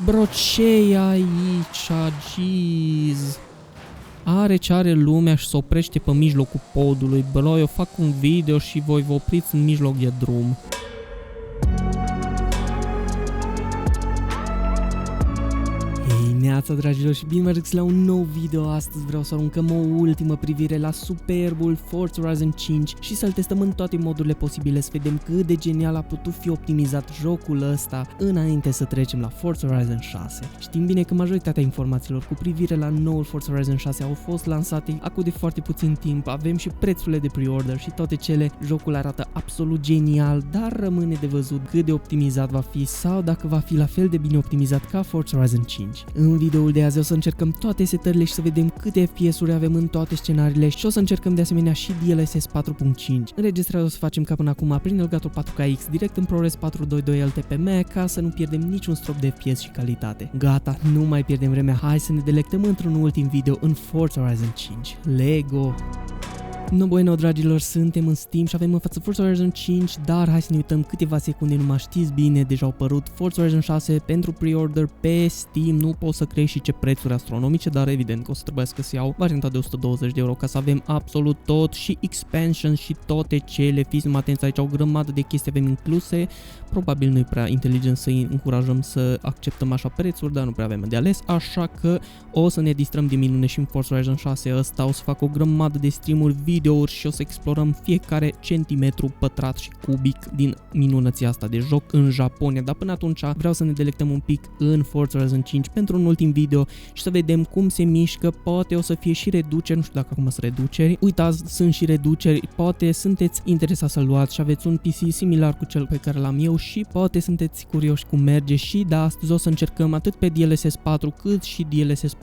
Bro, ce-i aici? Jeez. Are ce are lumea și se oprește pe mijlocul podului. Bro, eu fac un video și voi vă opriți în mijloc de drum. Neața, dragilor, și bine v-ați la un nou video. Astăzi vreau să aruncăm o ultimă privire la superbul Forza Horizon 5 și să-l testăm în toate modurile posibile, să vedem cât de genial a putut fi optimizat jocul ăsta înainte să trecem la Forza Horizon 6. Știm bine că majoritatea informațiilor cu privire la noul Forza Horizon 6 au fost lansate acum de foarte puțin timp, avem și prețurile de pre-order și toate cele. Jocul arată absolut genial, dar rămâne de văzut cât de optimizat va fi sau dacă va fi la fel de bine optimizat ca Forza Horizon 5. În videoul de azi o să încercăm toate setările și să vedem câte FPS-uri avem în toate scenariile și o să încercăm de asemenea și DLSS 4.5. Înregistrarea o să facem ca până acum prin Elgato 4KX direct în ProRes 422 LT pe Mac ca să nu pierdem niciun strop de FPS și calitate. Gata, nu mai pierdem vremea, hai să ne delectăm într-un ultim video în Forza Horizon 5. Lego! No bueno, dragilor, suntem în Steam și avem în față Forza Horizon 5, dar hai să ne uităm câteva secunde, numai știți bine, deja au apărut Forza Horizon 6 pentru pre-order pe Steam, nu pot să creez și ce prețuri astronomice, dar evident că o să trebuiască să iau varianta de 120 de euro ca să avem absolut tot și expansion și toate cele. Fiți numai atenți, aici au o grămadă de chestii avem incluse, probabil nu e prea inteligent să îi încurajăm să acceptăm așa prețuri, dar nu prea avem de ales, așa că o să ne distrăm de minune și în Forza Horizon 6 ăsta, o să fac o grămadă de streamuri, videouri și o să explorăm fiecare centimetru pătrat și cubic din minunăția asta de joc în Japonia, dar până atunci vreau să ne delectăm un pic în Forza Horizon 5 pentru un ultim video și să vedem cum se mișcă, poate o să fie și reduceri, nu știu dacă acum sunt reduceri, uitați, sunt și reduceri, poate sunteți interesați să-l luați și aveți un PC similar cu cel pe care l-am eu și poate sunteți curioși cum merge și da, astăzi o să încercăm atât pe DLSS 4 cât și DLSS 4.5,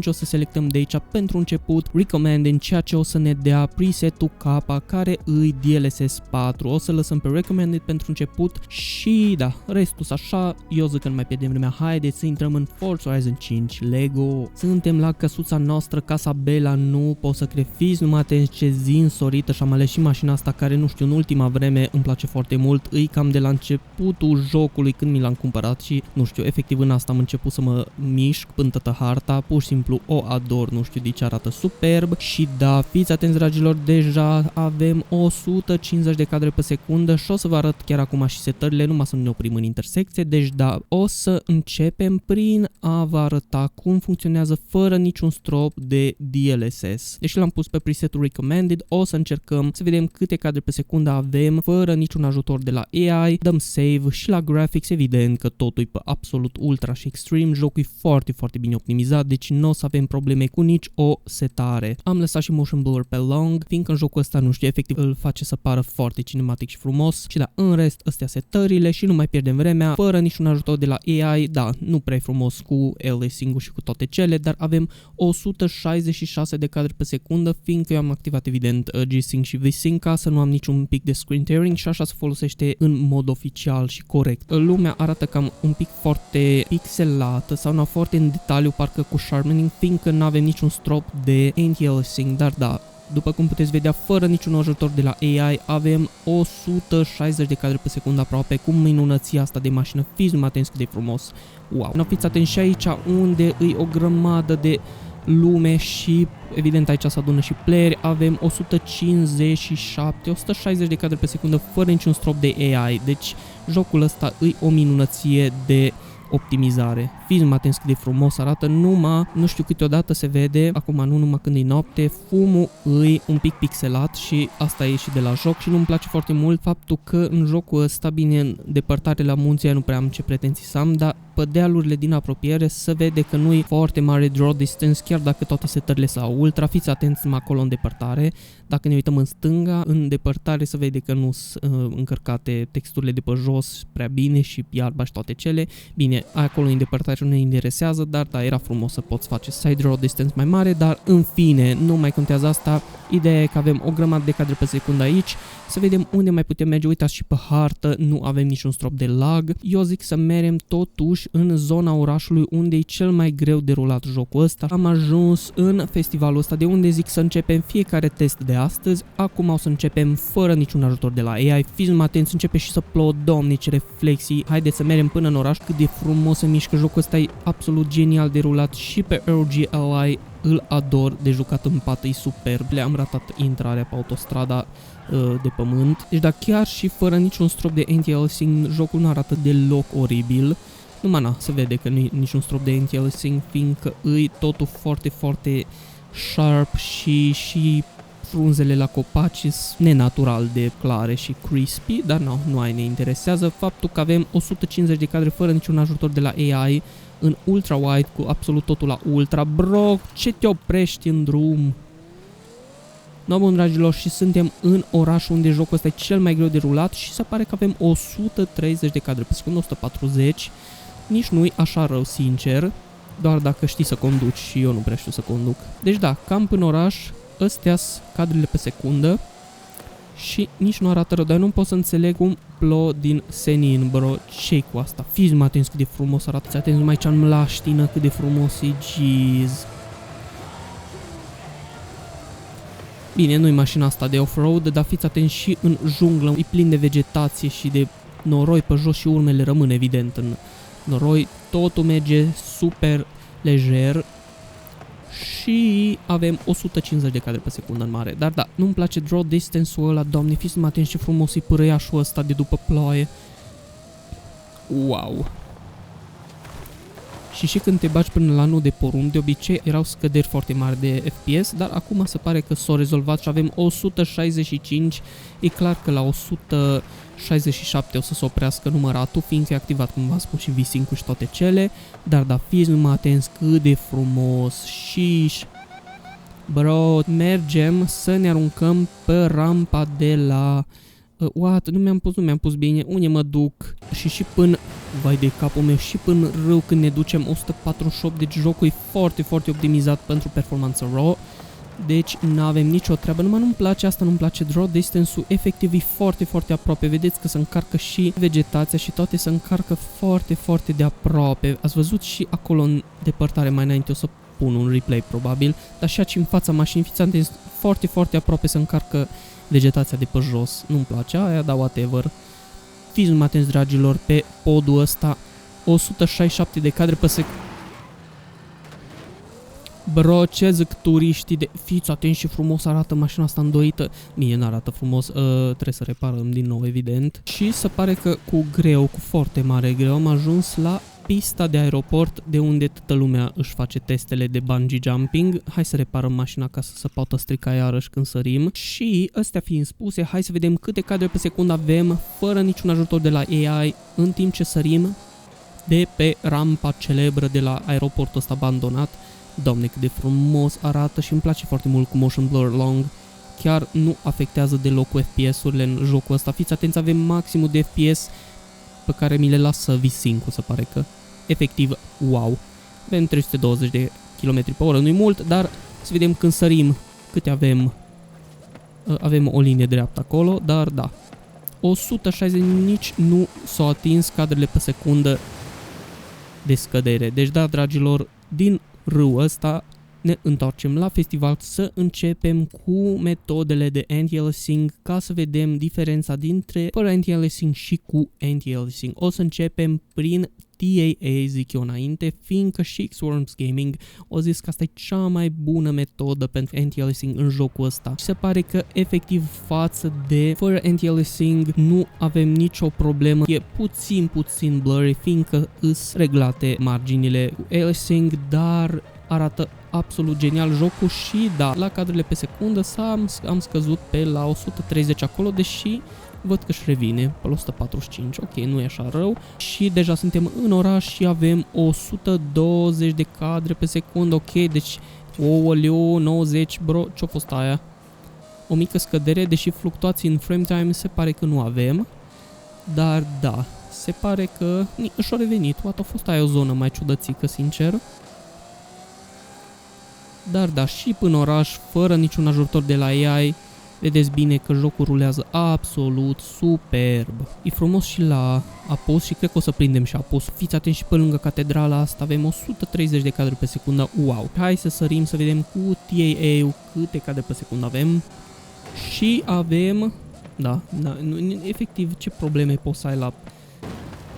o să selectăm de aici pentru început recommended, ceea ce o să ne dea presetul K care îi DLSS 4, o să lăsăm pe recommended pentru început și da, restul așa, eu zic că nu mai pierdem vremea, haideți să intrăm în Forza Horizon 5, Lego! Suntem la căsuța noastră, Casa Bela, nu pot să cred, fiți numai atenți ce zi însorită și am ales și mașina asta care nu știu, în ultima vreme îmi place foarte mult, îi cam de la începutul jocului când mi l-am cumpărat și nu știu, efectiv în asta am început să mă mișc până toată harta, pur și simplu o ador, nu știu de ce arată superb și da, fiți atenți dragilor, deja avem 150 de cadre pe secundă și o să vă arăt chiar acum și setările, numai să nu ne oprim în intersecție, deci da, o să începem prin a vă arăta cum funcționează fără niciun strop de DLSS. Deși l-am pus pe presetul recommended, o să încercăm să vedem câte cadre pe secundă avem fără niciun ajutor de la AI, dăm save și la graphics, evident că totul e pe absolut ultra și extreme, jocul e foarte bine optimizat, deci nu o să avem probleme cu nici o setare. Am lăsat și motion blur pe long, fiindcă în jocul ăsta, nu știu, efectiv îl face să pară foarte cinematic și frumos și da, în rest, astea setările și nu mai pierdem vremea, fără niciun ajutor de la AI, da, nu prea frumos cu aliasing-ul și cu toate cele, dar avem 166 de cadre pe secundă, fiindcă eu am activat evident G-Sync și V-Sync ca să nu am niciun pic de screen tearing și așa se folosește în mod oficial și corect. Lumea arată cam un pic foarte pixelată sau nu foarte în detaliu, parcă cu sharpening, fiindcă nu avem niciun strop de anti-aliasing, dar da, după cum puteți vedea, fără niciun ajutor de la AI, avem 160 de cadre pe secundă aproape, cu minunăția asta de mașină, fiți numai atenți cât de frumos. Wow! Nu fiți atenți și aici unde îi o grămadă de lume și evident aici se adună și playeri, avem 157, 160 de cadre pe secundă fără niciun strop de AI, deci jocul ăsta îi o minunăție de optimizare. Fiți numai atenți cât de frumos arată, numai, nu știu, câteodată se vede, acum nu numai când e noapte, fumul îi un pic pixelat și asta e și de la joc și nu-mi place foarte mult faptul că în jocul ăsta, bine, în depărtare la munți nu prea am ce pretenții să am, dar pe dealurile din apropiere se vede că nu e foarte mare draw distance, chiar dacă toate setările sau ultra, fiți atenți acolo în depărtare. Dacă ne uităm în stânga, în depărtare se vede că nu sunt încărcate texturile de pe jos prea bine și iarba și toate cele. Bine, acolo în depărtare nu ne interesează, dar da, era frumos să poți face side draw distance mai mare, dar în fine, nu mai contează asta. Ideea e că avem o grămadă de cadre pe secundă aici, să vedem unde mai putem merge, uitați și pe hartă, nu avem niciun strop de lag. Eu zic să mergem totuși în zona orașului unde e cel mai greu de rulat jocul ăsta. Am ajuns în festivalul ăsta de unde zic să începem fiecare test de astăzi. Acum o să începem fără niciun ajutor de la AI, fiți atenți, începe și să plodom nici reflexii. Haideți să mergem până în oraș, cât de frumos se mișcă jocul ăsta e absolut genial de rulat și pe ROG Ally îl ador, de jucat în pat, e superb. Le-am ratat intrarea pe autostrada de pământ. Deci da, chiar și fără niciun strop de anti-aliasing, jocul nu arată deloc oribil. Numai na, se vede că nu e niciun strop de anti-aliasing, fiindcă îi totul foarte, foarte sharp și frunzele la copaci sunt nenatural de clare și crispy, dar nu ne interesează faptul că avem 150 de cadre fără niciun ajutor de la AI în ultra wide cu absolut totul la ultra. Bro, ce te oprești în drum? No, bun, dragilor, și suntem în oraș unde jocul ăsta e cel mai greu de rulat și se pare că avem 130 de cadre pe secundă, 140. Nici nu-i așa rău, sincer, doar dacă știi să conduci și eu nu prea știu să conduc. Deci da, cam în oraș, astea-s cadrele pe secundă și nici nu arată rău, dar nu pot să înțeleg un plot din senin, bro. Ce-i cu asta? Fiți mă atenți cât de frumos arată, ți atenți numai ce-am mlaștină, cât de frumos e, jeez. Bine, nu-i mașina asta de off-road, dar fiți atenți și în junglă, e plin de vegetație și de noroi pe jos și urmele rămân evident în noroi, totul merge super lejer și avem 150 de cadre pe secundă în mare. Dar da, nu-mi place draw distance-ul ăla, doamne, fiți mă atenți ce frumos e pârâiașul ăsta de după ploaie. Wow! Și când te bagi până la nu de porumb, de obicei erau scăderi foarte mari de FPS, dar acum se pare că s-au rezolvat și avem 165, e clar că la 167 o să se oprească număratul, fiindcă e activat, cum v-am spus, și V5 și toate cele, dar da, fiți numai atenți cât de frumos, și bro, mergem să ne aruncăm pe rampa de la... What? Nu mi-am pus bine, unde mă duc și până, vai de capul meu, și până râu când ne ducem 148, deci jocul e foarte, foarte optimizat pentru performanță raw, deci n-avem nicio treabă, numai nu-mi place asta, nu-mi place draw distance-ul, efectiv e foarte, foarte aproape, vedeți că se încarcă și vegetația și toate se încarcă foarte, foarte de aproape, ați văzut și acolo în depărtare mai înainte, o să pun un replay probabil, dar și aici în fața mașinii, fiți atenți, foarte, foarte aproape se încarcă vegetația de pe jos, nu-mi place aia, dar whatever. Fiți numai atenți, dragilor, pe podul ăsta, 167 de cadre pe secundă. Bro, ce zic turiștii de... Fiți atenți și frumos arată mașina asta îndoită. Mie n-arată frumos, trebuie să reparăm din nou, evident. Și se pare că cu greu, cu foarte mare greu, am ajuns la pista de aeroport, de unde toată lumea își face testele de bungee jumping. Hai să reparăm mașina ca să se poată strica iarăși când sărim. Și, astea fiind spuse, hai să vedem câte cadre pe secundă avem, fără niciun ajutor de la AI, în timp ce sărim de pe rampa celebră de la aeroportul ăsta abandonat. Doamne, cât de frumos arată și îmi place foarte mult cu motion blur long. Chiar nu afectează deloc cu FPS-urile în jocul ăsta. Fiți atenți, avem maximul de FPS pe care mi le lasă V5, se pare că. Efectiv, wow. Avem 320 de km pe oră, nu-i mult, dar să vedem când sărim câte avem. Avem o linie dreaptă acolo, dar da. 160 nici nu s-au atins cadrele pe secundă de scădere. Deci da, dragilor, din râul ăsta ne întoarcem la festival să începem cu metodele de anti-aliasing ca să vedem diferența dintre fără anti-aliasing și cu anti-aliasing. O să începem prin TAA, zic eu înainte, fiindcă și Xworms Gaming o zis că asta e cea mai bună metodă pentru anti-aliasing în jocul ăsta. Și se pare că efectiv față de fără anti-aliasing nu avem nicio problemă. E puțin blurry, fiindcă îs reglate marginile cu aliasing, dar arată absolut genial jocul și da, la cadrele pe secundă am scăzut pe la 130 acolo, deși văd că își revine pe la 145, ok, nu e așa rău. Și deja suntem în oraș și avem 120 de cadre pe secundă, ok, deci, oleo, 90, bro, ce-a fost aia? O mică scădere, deși fluctuații în frame time se pare că nu avem, dar da, se pare că și-a revenit, a fost aia o zonă mai ciudățică, sincer. Dar da, și până oraș, fără niciun ajutor de la AI, vedeți bine că jocul rulează absolut superb. E frumos și la apus și cred că o să prindem și apus. Fiți atenți și pe lângă catedrala asta, avem 130 de cadre pe secundă, wow. Hai să sărim să vedem cu TAA-ul câte cadre pe secundă avem. Și avem, da, efectiv ce probleme poți să ai la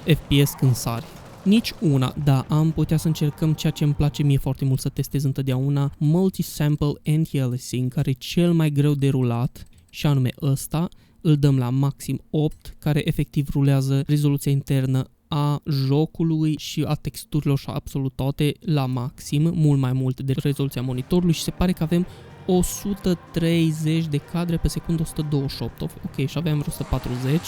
FPS când sari. Nici una, da, am putea să încercăm ceea ce îmi place mie foarte mult să testez întotdeauna, multi-sample anti-aliasing, care e cel mai greu de rulat, și anume ăsta, îl dăm la maxim 8, care efectiv rulează rezoluția internă a jocului și a texturilor și absolut toate la maxim, mult mai mult de rezoluția monitorului și se pare că avem 130 de cadre pe secundă, 128, ok, și aveam 140.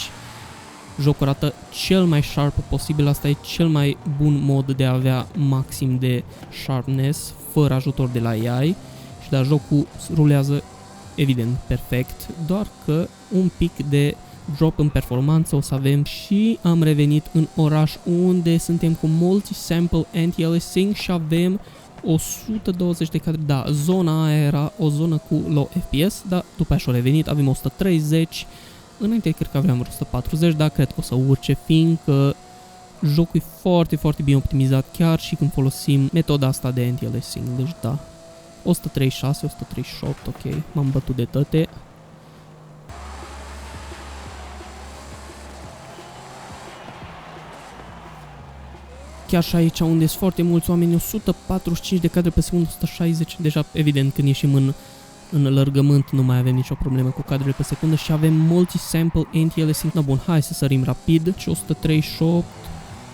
Jocul arată cel mai sharp posibil, asta e cel mai bun mod de a avea maxim de sharpness fără ajutor de la AI și da, jocul rulează evident perfect, doar că un pic de drop în performanță o să avem și am revenit în oraș unde suntem cu multi-sample anti-aliasing și avem 120 de cadre, da, zona aia era o zonă cu low FPS, dar după aia și-a revenit, avem 130, înainte cred că aveam 140, dar cred că o să urce, fiindcă jocul e foarte, foarte bine optimizat, chiar și când folosim metoda asta de anti-aliasing, deci da. 136, 138, ok, m-am bătut de toate. Chiar și aici unde sunt foarte mulți oameni, 145 de cadre pe secundă, 160, deja evident când ieșim în lărgământ nu mai avem nicio problemă cu cadrele pe secundă și avem multi-sample anti-aliasing. No, bun, hai să sărim rapid, 138,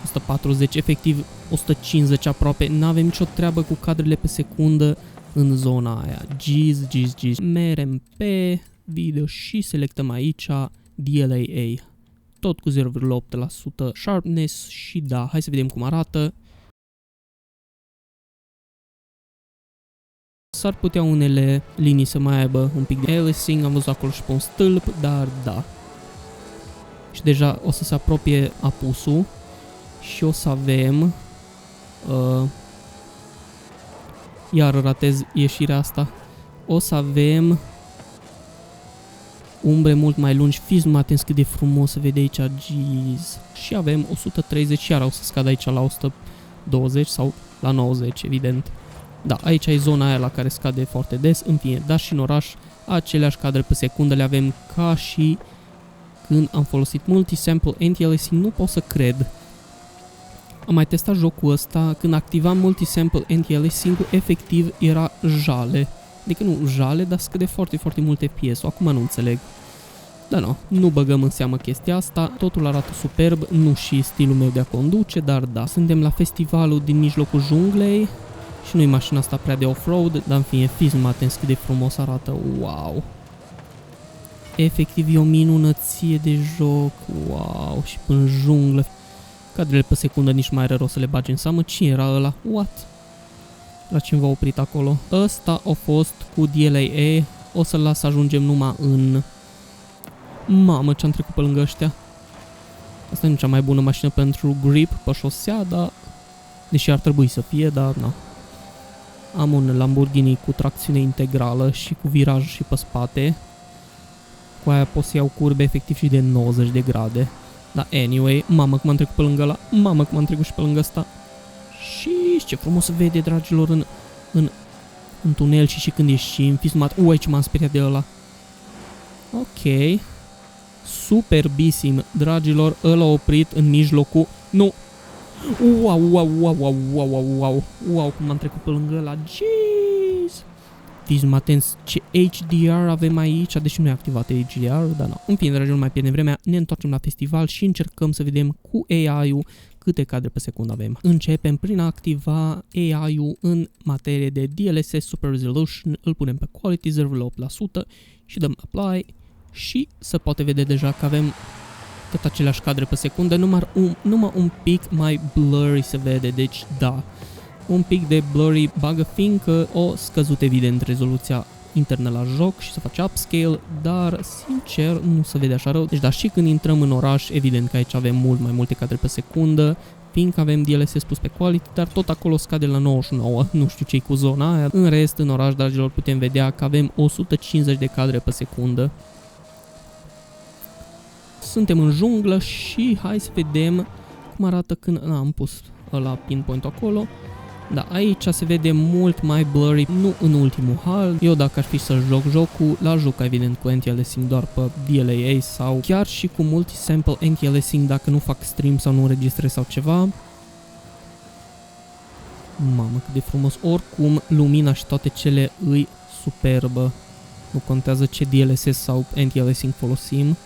140, efectiv 150 aproape, n-avem nicio treabă cu cadrele pe secundă în zona aia. Jeez. Merem pe video și selectăm aici DLAA. Tot cu 0,8% sharpness și da, hai să vedem cum arată. S-ar putea unele linii să mai aibă un pic de aliasing, am văzut acolo și pe un stâlp, dar da. Și deja o să se apropie apusul și o să avem... iar ratez ieșirea asta. O să avem umbre mult mai lungi, fiți numai atenți cât de frumos se vede aici, jeez. Și avem 130, iar o să scad aici la 120 sau la 90, evident. Da, aici e zona aia la care scade foarte des, în fine, dar și în oraș aceleași cadre pe secundă le avem ca și când am folosit multi-sample anti-aliasing, nu pot să cred. Am mai testat jocul ăsta, când activam multi-sample anti-aliasing-ul, efectiv era jale. Adică nu jale, dar scăde foarte, foarte mult FPS-ul, acum nu înțeleg. Dar nu băgăm în seamă chestia asta, totul arată superb, nu și stilul meu de a conduce, dar da. Suntem la festivalul din mijlocul junglei și nu-i mașina asta prea de off-road, dar în fine, fiți numai atenți cât de frumos arată, wow. Efectiv e o minunăție de joc, wow, și până în junglă. Cadrele pe secundă nici mai are rost să le bagi în seamă, cine era ăla? What? La cine v-a oprit acolo? Ăsta a fost cu DLAA, o să-l las să ajungem numai în... Mamă, ce-am trecut pe lângă ăștia. Asta nu e cea mai bună mașină pentru grip pe șosea, dar... Deși ar trebui să fie, dar na. Am un Lamborghini cu tracțiune integrală și cu viraj și pe spate. Cu aia pot să iau curbe efectiv și de 90 de grade. Dar anyway, mamă că m-am trecut pe lângă ăla, mamă că m-am trecut și pe lângă ăsta. Și ce frumos se vede, dragilor, în tunel și când ieșim, fiți numai... Aici m-am speriat de ăla. Ok. Superbisim, dragilor, ăla a oprit în mijlocul... Nu! Wow, cum m-am trecut pe lângă ăla, jeez! Fiți numai atenți ce HDR avem aici, deși nu e activat HDR, dar nu. În fine, dragilor, mai pierdem vremea, ne întoarcem la festival și încercăm să vedem cu AI-ul câte cadre pe secundă avem. Începem prin a activa AI-ul în materie de DLSS Super Resolution, îl punem pe Quality 0,8% și dăm Apply și se poate vedea deja că avem tot aceleași cadre pe secundă, numai un pic mai blurry se vede, deci da. Un pic de blurry bagă fiindcă o scăzut evident rezoluția internă la joc și se face upscale, dar sincer nu se vede așa rău. Deci da, și când intrăm în oraș, evident că aici avem mult mai multe cadre pe secundă, fiindcă avem DLSS pus pe quality, dar tot acolo scade la 99, nu știu ce-i cu zona aia. În rest, în oraș, dragilor, putem vedea că avem 150 de cadre pe secundă. Suntem în junglă și hai să vedem cum arată când am pus la pinpoint acolo. Da, aici se vede mult mai blurry, nu în ultimul hal. Eu dacă ar fi să joc jocul, l-aș juca evident cu anti-aliasing doar pe DLAA sau chiar și cu multi-sample anti-aliasing dacă nu fac stream sau nu înregistrez sau ceva. Mamă, cât de frumos. Oricum, lumina și toate cele îi superbă. Nu contează ce DLSS sau anti-aliasing folosim.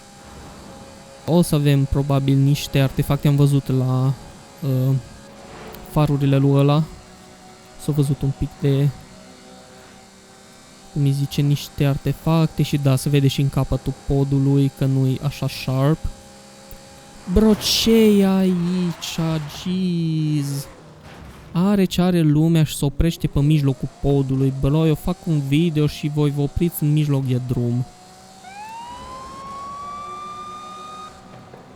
O să avem probabil niște artefacte, am văzut la farurile lui ăla. S-a văzut un pic de, cum îi zice, niște artefacte și da, se vede și în capătul podului că nu-i așa sharp. Bro, ce-i aici? Jeez. Are ce are lumea și se oprește pe mijlocul podului. Bro, eu fac un video și voi vă opriți în mijloc de drum.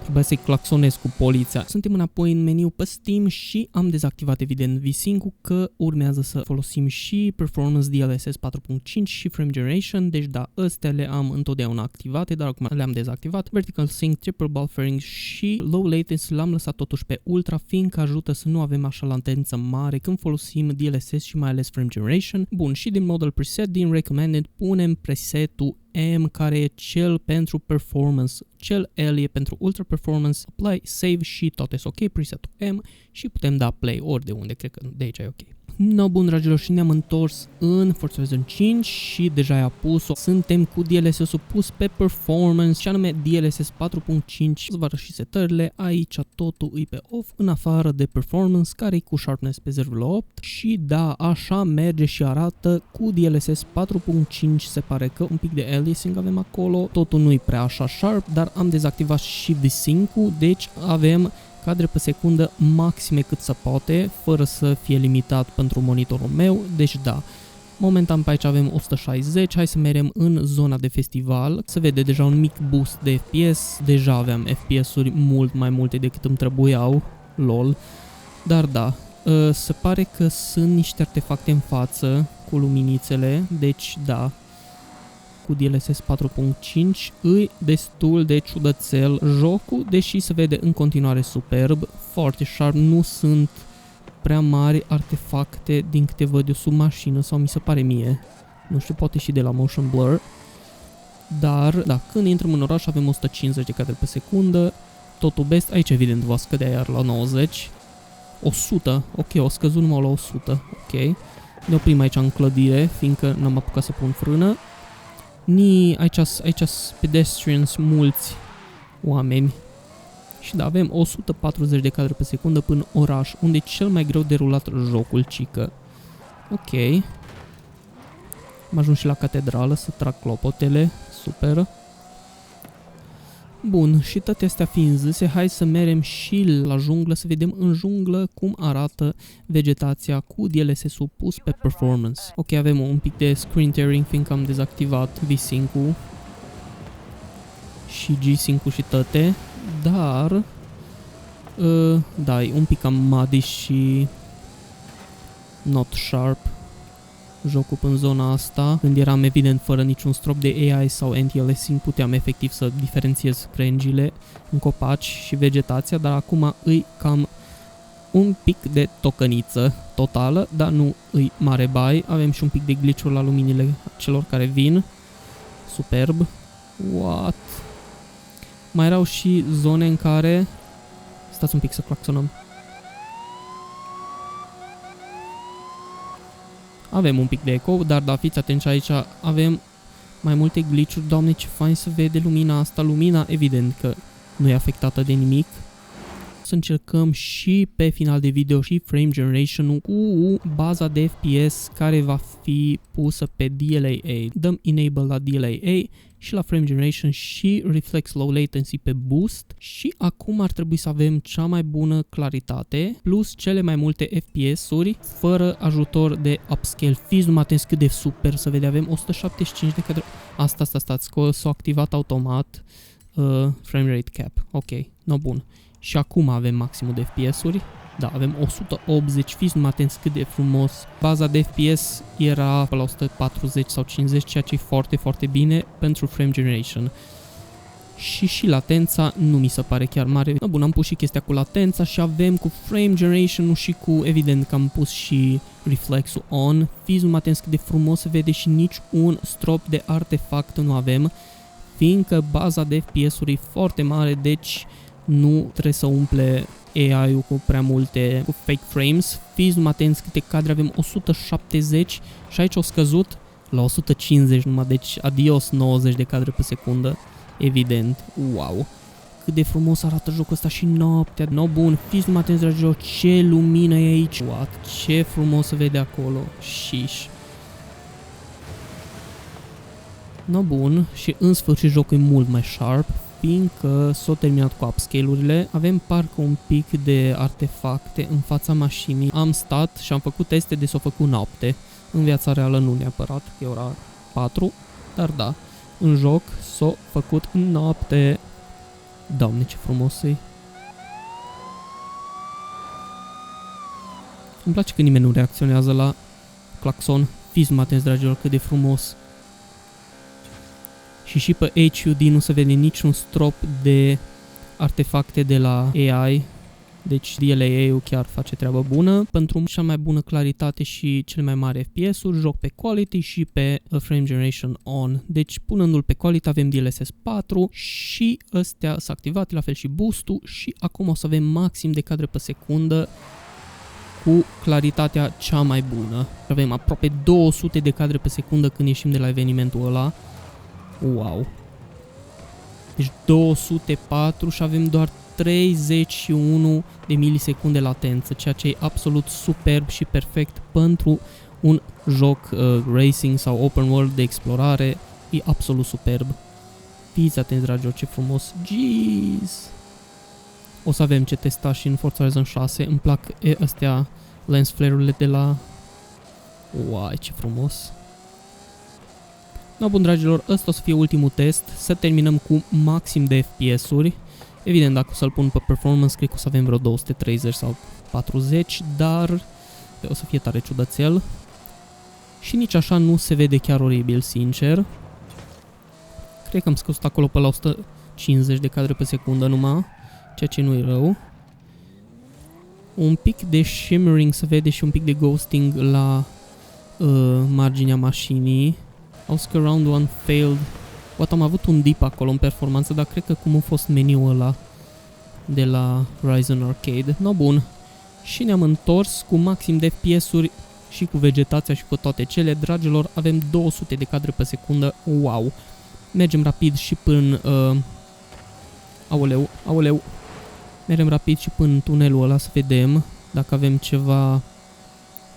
Trebuia să-i claxonez cu poliția. Suntem înapoi în meniu pe Steam și am dezactivat evident V-Sync-ul că urmează să folosim și Performance DLSS 4.5 și Frame Generation, deci da, astea le am întotdeauna activate, dar acum le-am dezactivat. Vertical Sync, Triple Buffering și Low Latency l-am lăsat totuși pe Ultra, fiindcă ajută să nu avem așa latență mare când folosim DLSS și mai ales Frame Generation. Bun, și din Model Preset, din Recommended, punem presetul M, care e cel pentru performance, cel L e pentru ultra performance, apply, save și toate sunt ok, presetul M și putem da play ori de unde, cred că de aici e ok. No, bun, dragilor, și ne-am întors în Forza Horizon 5 și deja i-a pus-o. Suntem cu DLSS-ul pus pe performance și anume DLSS 4.5. Să vă arăt și setările. Aici totul e pe off, în afară de performance, care e cu sharpness pe 0.8 și da, așa merge și arată cu DLSS 4.5. Se pare că un pic de aliasing avem acolo. Totul nu e prea așa sharp, dar am dezactivat și V-Sync-ul, deci avem cadre pe secundă maxime cât se poate, fără să fie limitat pentru monitorul meu, deci da. Momentan pe aici avem 160, hai să mergem în zona de festival. Se vede deja un mic boost de FPS, deja aveam FPS-uri mult mai multe decât îmi trebuiau, lol. Dar da, se pare că sunt niște artefacte în față cu luminițele, deci da. Cu DLSS 4.5 îi destul de ciudățel jocul, deși se vede în continuare superb, foarte sharp, nu sunt prea mari artefacte din câte văd eu sub mașină sau mi se pare mie, nu știu, poate și de la motion blur, dar da, când intrăm în oraș avem 150 de cadre pe secundă, totul best, aici evident va scădea iar la 90, 100, ok, o scăzut numai la 100, ok, ne oprim aici în clădire, fiindcă n-am apucat să pun frână. Aici sunt pedestrians, mulți oameni și da, avem 140 de cadre pe secundă până oraș, unde e cel mai greu derulat jocul, cică. Ok. Am ajuns și la catedrală să trag clopotele, super. Bun, și toate astea fiind zise, hai să mergem și la junglă, să vedem în junglă cum arată vegetația cu DLSS-ul pus pe performance. Ok, avem un pic de screen tearing, fiindcă am dezactivat V-Sync-ul și G-Sync-ul și toate, dar da, e un pic cam muddy și not sharp jocul în zona asta. Când eram evident fără niciun strop de AI sau anti-aliasing, puteam efectiv să diferențiez crengile în copaci și vegetația, dar acum îi cam un pic de tocăniță totală, dar nu îi mare bai. Avem și un pic de glitch-uri la luminile celor care vin. Superb. What? Mai erau și zone în care... Stați un pic să claxonăm. Avem un pic de eco, dar da, fiți atenți, aici avem mai multe glitch-uri. Doamne, ce fain să vede lumina asta. Lumina, evident că nu e afectată de nimic. Să încercăm și pe final de video și frame generation-ul cu baza de FPS care va fi pusă pe DLAA. Dăm enable la DLAA și la frame generation și reflex low latency pe boost și acum ar trebui să avem cea mai bună claritate plus cele mai multe FPS-uri fără ajutor de upscale. Fiți numai atenți cât de super să vede, avem 175 de cadre. Stați, că s-a activat automat frame rate cap. Ok, no, bun. Și acum avem maximul de FPS-uri. Da, avem 180, fiți numai atenți cât de frumos. Baza de FPS era pe la 140 sau 50, ceea ce e foarte, foarte bine pentru frame generation. Și latența nu mi se pare chiar mare. No, bun, am pus și chestia cu latența și avem cu frame generation-ul și cu, evident că am pus și reflex-ul on. Fiți numai atenți cât de frumos se vede și nici un strop de artefact nu avem, fiindcă baza de FPS-uri e foarte mare, deci nu trebuie să umple AI-ul cu prea multe, cu fake frames. Fiți numai atenți câte cadre avem, 170 și aici au scăzut la 150 numai, deci adios 90 de cadre pe secundă, evident. Wow! Cât de frumos arată jocul ăsta și noaptea. No, bun, fiți numai atenți, dragilor, ce lumină e aici. What? Ce frumos se vede acolo. Șiș. No, bun, și în sfârșit jocul e mult mai sharp, fiindcă s-au terminat cu upscale-urile. Avem parcă un pic de artefacte în fața mașinii. Am stat și am făcut teste de s-o făcut noapte. În viața reală nu neapărat, că e ora 4, dar da, în joc s-o făcut noapte. Doamne, ce frumos e. Îmi place că nimeni nu reacționează la claxon. Fiți mă atenți, dragilor, cât de frumos. Și pe HUD nu se vede niciun strop de artefacte de la AI. Deci DLA-ul chiar face treabă bună. Pentru cea mai bună claritate și cel mai mare FPS-uri, joc pe Quality și pe Frame Generation On. Deci punându-l pe Quality avem DLSS 4 și ăstea s-a activat, la fel și boost-ul, și acum o să avem maxim de cadre pe secundă cu claritatea cea mai bună. Avem aproape 200 de cadre pe secundă când ieșim de la evenimentul ăla. Wow! Deci 204 și avem doar 31 de milisecunde latență, ceea ce e absolut superb și perfect pentru un joc racing sau open world de explorare. E absolut superb. Fiți atenți, dragilor, ce frumos. Jeez! O să avem ce testa și în Forza Horizon 6. Îmi plac astea lens flare-urile de la... Uai, ce frumos! No, bun, dragilor, ăsta o să fie ultimul test. Să terminăm cu maxim de FPS-uri. Evident, dacă o să-l pun pe performance, cred că o să avem vreo 230 sau 40, dar o să fie tare ciudățel. Și nici așa nu se vede chiar oribil, sincer. Cred că am scăzut acolo pe la 150 de cadre pe secundă numai, ceea ce nu e rău. Un pic de shimmering se vede și un pic de ghosting la marginea mașinii. Oscar Round 1 failed. What, am avut un dip acolo în performanță, dar cred că cum a fost meniul ăla de la Horizon Arcade. No, bun. Și ne-am întors cu maxim de FPS-uri și cu vegetația și cu toate cele. Dragilor, avem 200 de cadre pe secundă. Wow! Mergem rapid și până... Aoleu, aoleu. Mergem rapid și până în tunelul ăla să vedem dacă avem ceva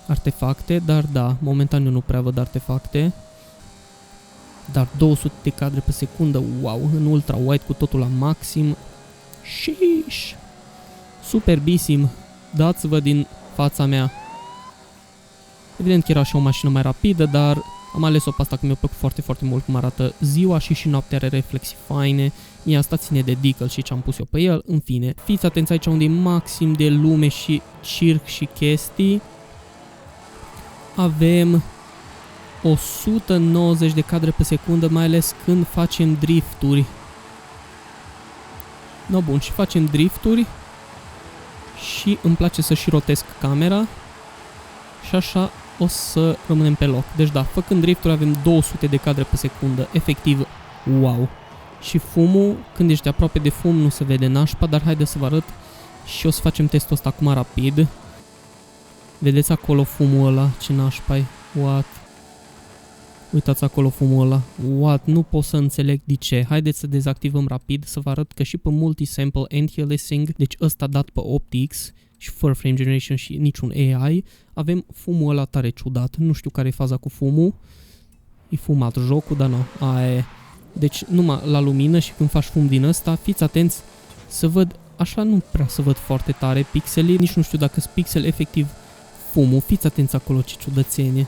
artefacte, dar da, momentan eu nu prea văd artefacte. Dar 200 de cadre pe secundă, wow, în ultra wide cu totul la maxim. Sheesh! Superbisim! Dați-vă din fața mea. Evident că era și o mașină mai rapidă, dar am ales-o pe asta că mi-a plăcut foarte, foarte mult cum arată ziua și noaptea, are reflexii faine. Mie asta ține de decal și ce am pus eu pe el, în fine. Fiți atenți aici unde e maxim de lume și circ și chestii. Avem 190 de cadre pe secundă, mai ales când facem drifturi. No, bun, și facem drifturi și îmi place să și rotesc camera și așa o să rămânem pe loc. Deci da, făcând drifturi avem 200 de cadre pe secundă, efectiv, wow. Și fumul, când ești aproape de fum nu se vede nașpa, dar haide să vă arăt și o să facem testul ăsta acum rapid. Vedeți acolo fumul ăla, ce nașpa-i, what? Uitați acolo fumul ăla. What? Nu pot să înțeleg de ce. Haideți să dezactivăm rapid, să vă arăt că și pe multi-sample anti-aliasing, deci ăsta dat pe OptiX și fără frame generation și niciun AI, avem fumul ăla tare ciudat. Nu știu care e faza cu fumul. E fumat jocul, dar nu. Aia. Deci numai la lumină și când faci fum din ăsta, fiți atenți să văd, așa nu prea să văd foarte tare pixelii, nici nu știu dacă sunt pixel efectiv fumul. Fiți atenți acolo, ce ciudățenie.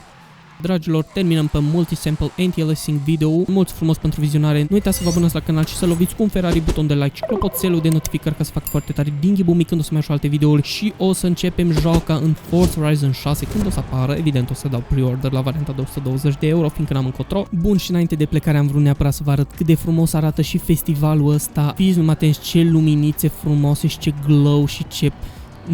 Dragilor, terminăm pe multi-sample anti-aliasing video. Mulțumesc frumos pentru vizionare. Nu uitați să vă abonați la canal și să loviți cu un Ferrari buton de like și clopoțelul de notificări ca să fac foarte tare din ghibumi când o să mai așa alte videouri și o să începem joaca în Forza Horizon 6 când o să apară. Evident o să dau pre-order la varianta de 120 de euro, fiindcă n-am încotro. Bun, și înainte de plecare am vrut neapărat să vă arăt cât de frumos arată și festivalul ăsta. Fiți numai atenți ce luminițe frumoase și ce glow și ce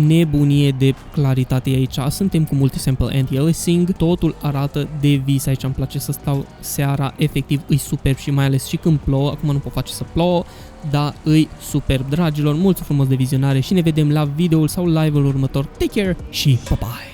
nebunie de claritate aici. Suntem cu multisample anti-aliasing, totul arată de vis. Aici îmi place să stau seara, efectiv îi superb și mai ales și când plouă. Acum nu pot face să plouă, dar îi superb, dragilor. Mulțumesc frumos de vizionare și ne vedem la videoul sau live-ul următor. Take care și pa-bye!